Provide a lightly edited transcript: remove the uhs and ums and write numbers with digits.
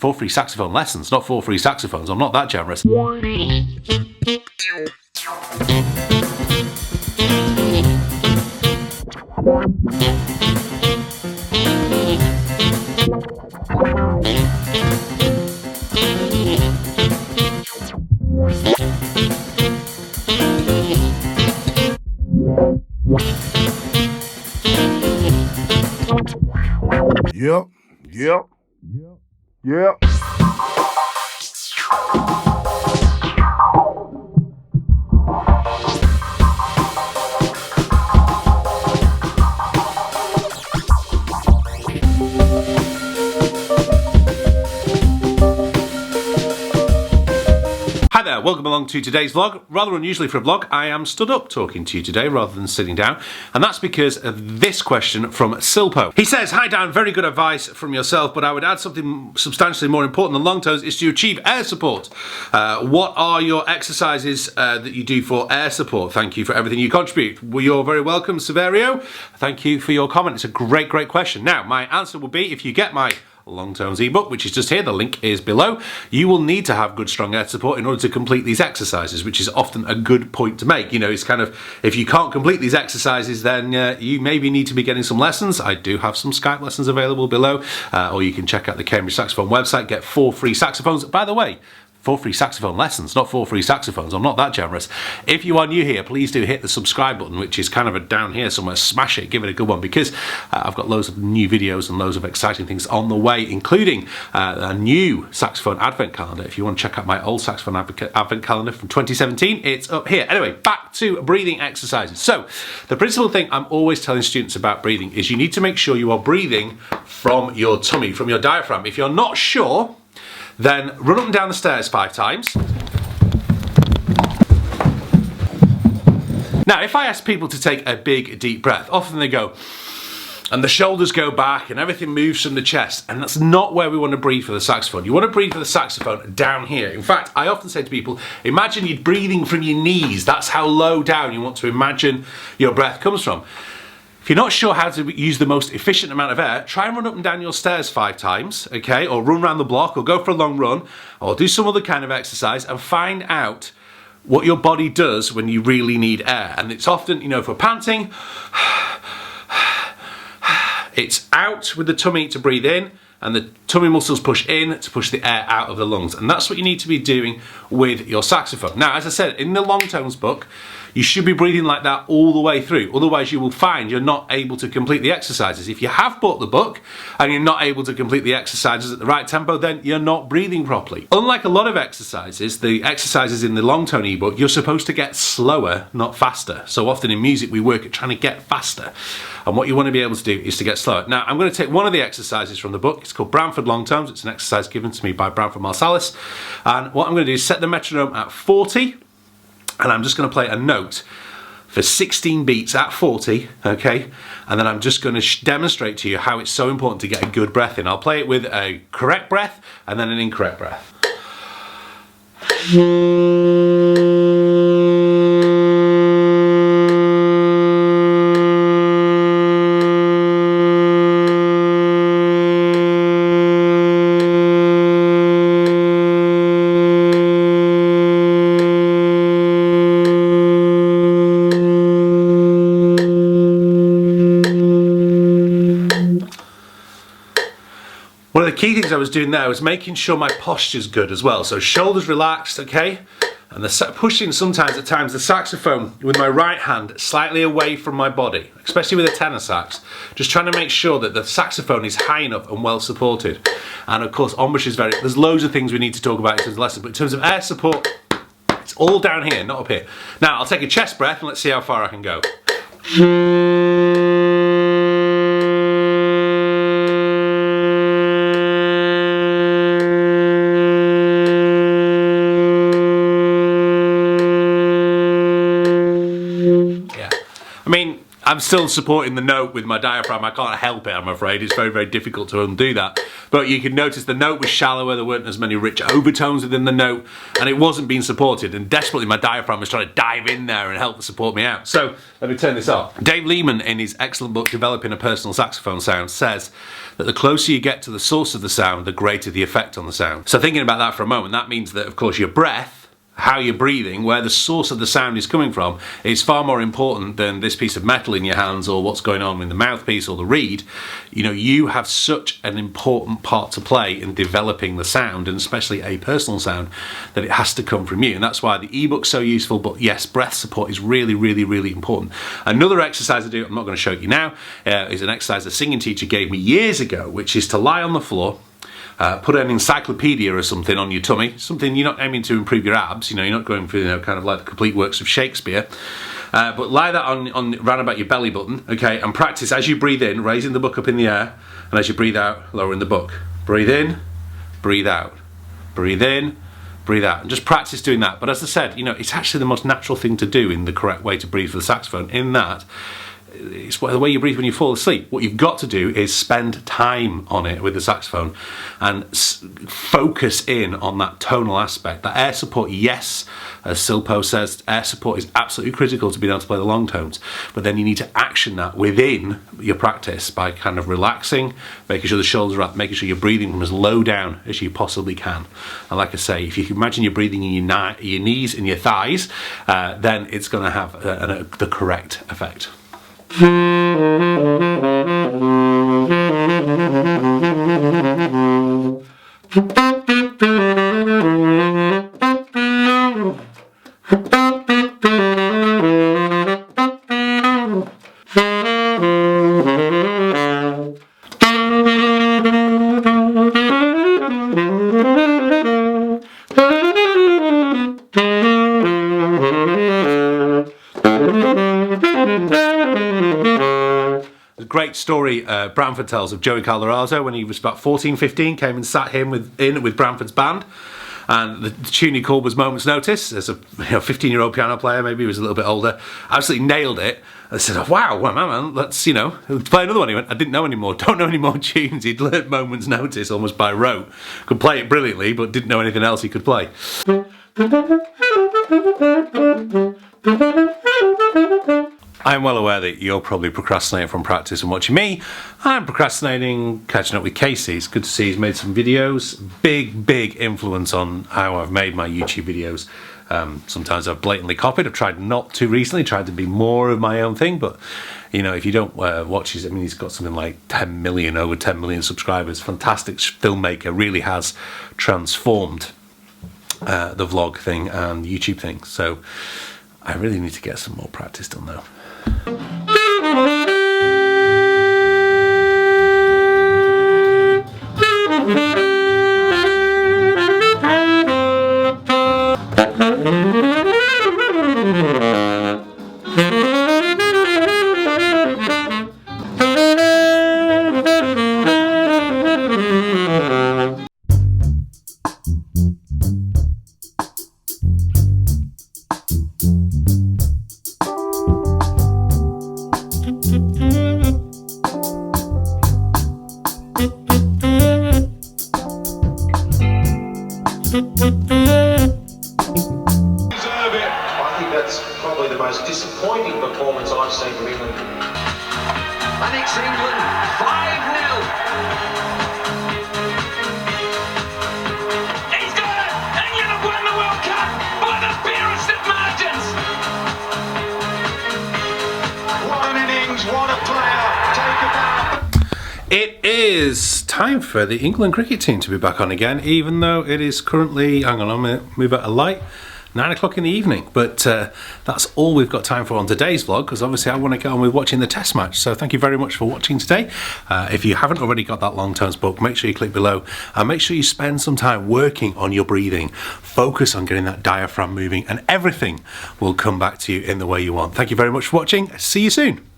4 free saxophone lessons, not 4 free saxophones. I'm not that generous. Yep. Hi there, welcome along to today's vlog. Rather unusually for a vlog, I am stood up talking to you today rather than sitting down, and that's because of this question from Silpo. He says, "Hi Dan, very good advice from yourself, but I would add something substantially more important than long tones is to achieve air support. What are your exercises that you do for air support? Thank you for everything you contribute." Well, you're very welcome, Severio. Thank you for your comment. It's a great question. Now, my answer will be, if you get my long tones ebook, which is just here, the link is below, you will need to have good strong air support in order to complete these exercises, which is often a good point to make. You know, it's kind of, if you can't complete these exercises, then you maybe need to be getting some lessons. I do have some Skype lessons available below, or you can check out the Cambridge Saxophone website, get 4 free saxophones. By the way, 4 free saxophone lessons, not 4 free saxophones. I'm not that generous. If you are new here, please do hit the subscribe button, which is kind of down here somewhere. Smash it, give it a good one, because I've got loads of new videos and loads of exciting things on the way, including a new saxophone advent calendar. If you want to check out my old saxophone advent calendar from 2017, it's up here. Anyway, back to breathing exercises. So, the principal thing I'm always telling students about breathing is you need to make sure you are breathing from your tummy, from your diaphragm. If you're not sure, then run up and down the stairs 5 times. Now, if I ask people to take a big, deep breath, often they go, and the shoulders go back and everything moves from the chest, and that's not where we want to breathe for the saxophone. You want to breathe for the saxophone down here. In fact, I often say to people, imagine you're breathing from your knees. That's how low down you want to imagine your breath comes from. If you're not sure how to use the most efficient amount of air, try and run up and down your stairs 5 times, okay? Or run around the block, or go for a long run, or do some other kind of exercise, and find out what your body does when you really need air. And it's often, you know, if we're panting, it's out with the tummy to breathe in, and the tummy muscles push in to push the air out of the lungs. And that's what you need to be doing with your saxophone. Now, as I said, in the long tones book, you should be breathing like that all the way through. Otherwise, you will find you're not able to complete the exercises. If you have bought the book and you're not able to complete the exercises at the right tempo, then you're not breathing properly. Unlike a lot of exercises, the exercises in the long tone ebook, you're supposed to get slower, not faster. So often in music, we work at trying to get faster. And what you want to be able to do is to get slower. Now, I'm going to take one of the exercises from the book. It's called Branford Long Tones. It's an exercise given to me by Branford Marsalis. And what I'm going to do is set the metronome at 40. And I'm just going to play a note for 16 beats at 40, okay? And then I'm just going to demonstrate to you how it's so important to get a good breath in. I'll play it with a correct breath and then an incorrect breath. One of the key things I was doing there was making sure my posture's good as well. So shoulders relaxed, okay? And pushing sometimes at times the saxophone with my right hand slightly away from my body, especially with a tenor sax. Just trying to make sure that the saxophone is high enough and well supported. And of course, embouche is there's loads of things we need to talk about in terms of lessons, but in terms of air support, it's all down here, not up here. Now, I'll take a chest breath and let's see how far I can go. I mean, I'm still supporting the note with my diaphragm. I can't help it, I'm afraid. It's very, very difficult to undo that. But you could notice the note was shallower, there weren't as many rich overtones within the note, and it wasn't being supported, and desperately my diaphragm was trying to dive in there and help support me out. So let me turn this off. Dave Lehman, in his excellent book Developing a Personal Saxophone Sound, says that the closer you get to the source of the sound, the greater the effect on the sound. So thinking about that for a moment, that means that of course your breath, how you're breathing, where the source of the sound is coming from, is far more important than this piece of metal in your hands or what's going on in the mouthpiece or the reed. You know, you have such an important part to play in developing the sound, and especially a personal sound, that it has to come from you. And that's why the ebook's so useful. But yes, breath support is really, really, really important. Another exercise I do, I'm not going to show you now, is an exercise a singing teacher gave me years ago, which is to lie on the floor, put an encyclopedia or something on your tummy, something you're not aiming to improve your abs, you know, you're not going for, you know, kind of like the complete works of Shakespeare, but lie that on round about your belly button, okay, and practice as you breathe in, raising the book up in the air, and as you breathe out, lowering the book. Breathe in, breathe out, breathe in, breathe out, and just practice doing that. But as I said, you know, it's actually the most natural thing to do in the correct way to breathe for the saxophone, in that it's the way you breathe when you fall asleep. What you've got to do is spend time on it with the saxophone and focus in on that tonal aspect. That air support, yes, as Silpo says, air support is absolutely critical to being able to play the long tones, but then you need to action that within your practice by kind of relaxing, making sure the shoulders are up, making sure you're breathing from as low down as you possibly can. And like I say, if you can imagine you're breathing in your knees and your thighs, then it's going to have the correct effect. Great story Branford tells of Joey Calderazzo when he was about 14, 15, came and sat him with Branford's band, and the tune he called was Moment's Notice. As a 15-year-old piano player, maybe he was a little bit older, absolutely nailed it. I said, oh, wow, well, man, let's, play another one. He went, I didn't know anymore, don't know any more tunes. He'd learned Moment's Notice almost by rote, could play it brilliantly, but didn't know anything else he could play. I'm well aware that you're probably procrastinating from practice and watching me. I'm procrastinating catching up with Casey. It's good to see he's made some videos. Big influence on how I've made my YouTube videos. Sometimes I've blatantly copied. I've tried not to recently, tried to be more of my own thing, but if you don't watch his, he's got something like over 10 million subscribers. Fantastic filmmaker, really has transformed the vlog thing and YouTube thing. So I really need to get some more practice done though. Disappointing performance I've seen from England. And it's England 5-0. He's got it! England have won the World Cup by the barest of margins. What an innings, what a player. Take a bow. It is time for the England cricket team to be back on again, even though it is currently, hang on, I'm going to move out a light, 9 o'clock in the evening, but that's all we've got time for on today's vlog, because obviously I want to get on with watching the test match. So thank you very much for watching today. If you haven't already got that long tones book, make sure you click below and make sure you spend some time working on your breathing. Focus on getting that diaphragm moving and everything will come back to you in the way you want. Thank you very much for watching. See you soon.